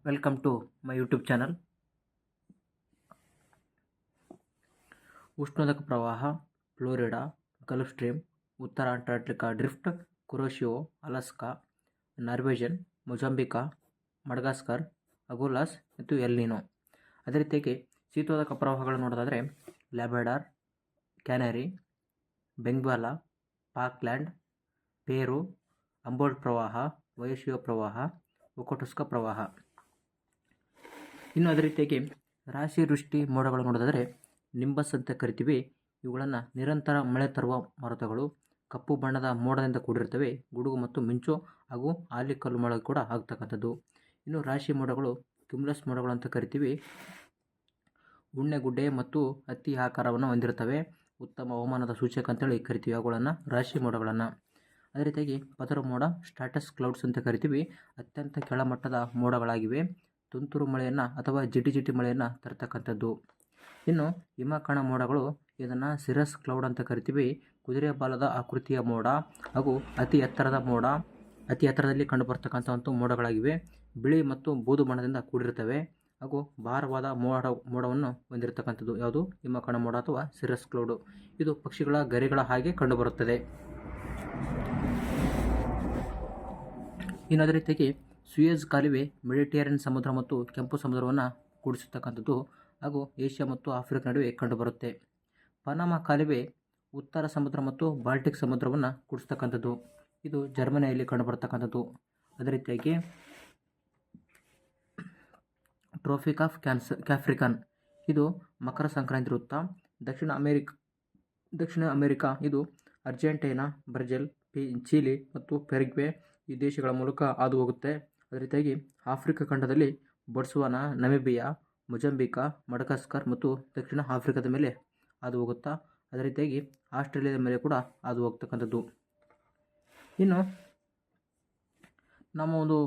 Welcome to my YouTube channel. ಉಷ್ಣೋದಕ ಪ್ರವಾಹ, Florida, gulf stream, ಉತ್ತರ Antarctica drift, Kuroshio, Alaska, Norwegian, Mozambique, Madagascar, Agulhas ಮತ್ತು El ನೀನೋ. ಅದೇ ರೀತಿಯಾಗಿ ಶೀತೋದಕ ಪ್ರವಾಹಗಳನ್ನು ನೋಡೋದಾದರೆ ಲ್ಯಾಬ್ರಡಾರ್, ಕ್ಯಾನರಿ, ಬೆಂಗ್ವಾಲಾ, ಫಾಕ್ಲ್ಯಾಂಡ್, ಪೇರು, ಅಂಬೋಲ್ಟ್ ಪ್ರವಾಹ, ವಯಸ್ಸಿಯೋ ಪ್ರವಾಹ, ಒಕೋಟುಸ್ಕ ಪ್ರವಾಹ. ಇನ್ನು ಅದೇ ರೀತಿಯಾಗಿ ರಾಶಿ ವೃಷ್ಟಿ ಮೋಡಗಳು ನೋಡೋದಾದರೆ ನಿಂಬಸ್ ಅಂತ ಕರಿತೀವಿ. ಇವುಗಳನ್ನು ನಿರಂತರ ಮಳೆ ತರುವ ಮಾರುತಗಳು. ಕಪ್ಪು ಬಣ್ಣದ ಮೋಡದಿಂದ ಕೂಡಿರ್ತವೆ. ಗುಡುಗು ಮತ್ತು ಮಿಂಚು ಹಾಗೂ ಆಲಿಕಲ್ಲು ಮಳೆ ಕೂಡ ಆಗ್ತಕ್ಕಂಥದ್ದು. ಇನ್ನು ರಾಶಿ ಮೋಡಗಳು ಕ್ಯುಮ್ಯುಲಸ್ ಮೋಡಗಳು ಅಂತ ಕರಿತೀವಿ. ಉಣ್ಣೆಗುಡ್ಡೆ ಮತ್ತು ಹತ್ತಿ ಆಕಾರವನ್ನು ಹೊಂದಿರುತ್ತವೆ. ಉತ್ತಮ ಹವಾಮಾನದ ಸೂಚಕ ಅಂತೇಳಿ ಕರಿತೀವಿ ಅವುಗಳನ್ನು, ರಾಶಿ ಮೋಡಗಳನ್ನು. ಅದೇ ರೀತಿಯಾಗಿ ಪದರ ಮೋಡ ಸ್ಟಾಟಸ್ ಕ್ಲೌಡ್ಸ್ ಅಂತ ಕರಿತೀವಿ. ಅತ್ಯಂತ ಕೆಳಮಟ್ಟದ ಮೋಡಗಳಾಗಿವೆ. ತುಂತುರು ಮಳೆಯನ್ನು ಅಥವಾ ಜಿಟಿ ಮಳೆಯನ್ನು ತರ್ತಕ್ಕಂಥದ್ದು. ಇನ್ನು ಹಿಮಕಣ ಮೋಡಗಳು, ಇದನ್ನು ಸಿರಸ್ ಕ್ಲೌಡ್ ಅಂತ ಕರಿತೀವಿ. ಕುದುರೆ ಬಾಲದ ಆಕೃತಿಯ ಮೋಡ ಹಾಗೂ ಅತಿ ಎತ್ತರದ ಮೋಡ, ಅತಿ ಎತ್ತರದಲ್ಲಿ ಕಂಡುಬರ್ತಕ್ಕಂಥ ಮೋಡಗಳಾಗಿವೆ. ಬಿಳಿ ಮತ್ತು ಬೂದು ಬಣ್ಣದಿಂದ ಕೂಡಿರುತ್ತವೆ ಹಾಗೂ ಭಾರವಾದ ಮೋಡವನ್ನು ಹೊಂದಿರತಕ್ಕಂಥದ್ದು ಯಾವುದು? ಹಿಮಕಣ ಮೋಡ ಅಥವಾ ಸಿರಸ್ ಕ್ಲೌಡು. ಇದು ಪಕ್ಷಿಗಳ ಗರಿಗಳ ಹಾಗೆ ಕಂಡುಬರುತ್ತದೆ. ಇನ್ನು ಅದೇ ರೀತಿಯಾಗಿ ಸುಯೇಜ್ ಕಾಲುವೆ ಮೆಡಿಟೇರಿಯನ್ ಸಮುದ್ರ ಮತ್ತು ಕೆಂಪು ಸಮುದ್ರವನ್ನು ಕೂಡಿಸತಕ್ಕಂಥದ್ದು ಹಾಗೂ ಏಷ್ಯಾ ಮತ್ತು ಆಫ್ರಿಕಾ ನಡುವೆ ಕಂಡುಬರುತ್ತೆ. ಪನಾಮ ಕಾಲುವೆ ಉತ್ತರ ಸಮುದ್ರ ಮತ್ತು ಬಾಲ್ಟಿಕ್ ಸಮುದ್ರವನ್ನು ಕೂಡಿಸ್ತಕ್ಕಂಥದ್ದು. ಇದು ಜರ್ಮನಿಯಲ್ಲಿ ಕಂಡುಬರ್ತಕ್ಕಂಥದ್ದು. ಅದೇ ರೀತಿಯಾಗಿ ಟ್ರೋಪಿಕ್ ಆಫ್ ಕ್ಯಾಪ್ರಿಕಾನ್, ಇದು ಮಕರ ಸಂಕ್ರಾಂತಿ ವೃತ್ತ. ದಕ್ಷಿಣ ಅಮೆರಿಕಾ, ಇದು ಅರ್ಜೆಂಟೈನಾ, ಬ್ರೆಜಿಲ್, ಚಿಲಿ ಮತ್ತು ಪೆರುಗ್ವೆ ಈ ದೇಶಗಳ ಮೂಲಕ ಹಾದು ಹೋಗುತ್ತೆ. ಅದೇ ರೀತಿಯಾಗಿ ಆಫ್ರಿಕಾ ಖಂಡದಲ್ಲಿ ಬೊಟ್ಸ್ವಾನಾ, ನಮಿಬಿಯಾ, ಮೊಜಾಂಬಿಕಾ, ಮಡಗಾಸ್ಕರ್ ಮತ್ತು ದಕ್ಷಿಣ ಆಫ್ರಿಕಾದ ಮೇಲೆ ಹಾದು ಹೋಗುತ್ತಾ. ಅದೇ ರೀತಿಯಾಗಿ ಆಸ್ಟ್ರೇಲಿಯಾದ ಮೇಲೆ ಕೂಡ ಹಾದು ಹೋಗ್ತಕ್ಕಂಥದ್ದು. ಇನ್ನು ನಮ್ಮ ಒಂದು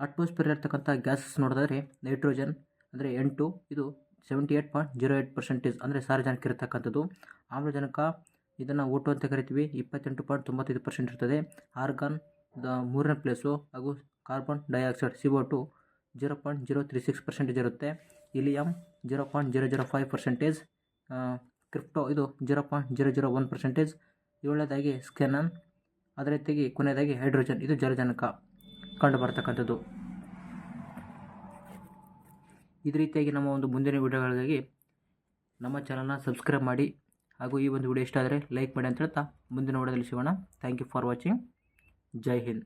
ಅಟ್ಮಾಸ್ಫಿಯರ್ ಇರ್ತಕ್ಕಂಥ ಗ್ಯಾಸಸ್ ನೋಡೋದಾದರೆ ನೈಟ್ರೋಜನ್ ಅಂದರೆ N2, ಇದು 78.08% ಅಂದರೆ ಸಾರಜನಕ ಇರತಕ್ಕಂಥದ್ದು. ಆಮ್ಲಜನಕ, ಇದನ್ನು O2 ಅಂತ ಕರಿತೀವಿ, 28.95% ಇರ್ತದೆ. ಆರ್ಗಾನ್ ಮೂರನೇ ಪ್ಲೇಸು ಹಾಗೂ ಕಾರ್ಬನ್ ಡೈಆಕ್ಸೈಡ್ CO2 0.036% ಇರುತ್ತೆ. ಇಲಿಯಮ್ 0.005%, ಕ್ರಿಪ್ಟೋ ಇದು 0.001%. ಏಳನೇದಾಗಿ ಸ್ಕೆನನ್, ಅದೇ ರೀತಿಯಾಗಿ ಕೊನೆಯದಾಗಿ ಹೈಡ್ರೋಜನ್, ಇದು ಜಲಜನಕ ಕಂಡುಬರ್ತಕ್ಕಂಥದ್ದು. ಇದೇ ರೀತಿಯಾಗಿ ನಮ್ಮ ಒಂದು ಮುಂದಿನ ವಿಡಿಯೋಗಳಿಗಾಗಿ ನಮ್ಮ ಚಾನಲ್ನ ಸಬ್ಸ್ಕ್ರೈಬ್ ಮಾಡಿ ಹಾಗೂ ಈ ಒಂದು ವಿಡಿಯೋ ಇಷ್ಟ ಆದರೆ ಲೈಕ್ ಮಾಡಿ ಅಂತ ಹೇಳ್ತಾ ಮುಂದಿನ ವಿಡಿಯೋದಲ್ಲಿ ಸಿಗೋಣ. Thank you for watching. ಜೈ ಹಿಂದ್.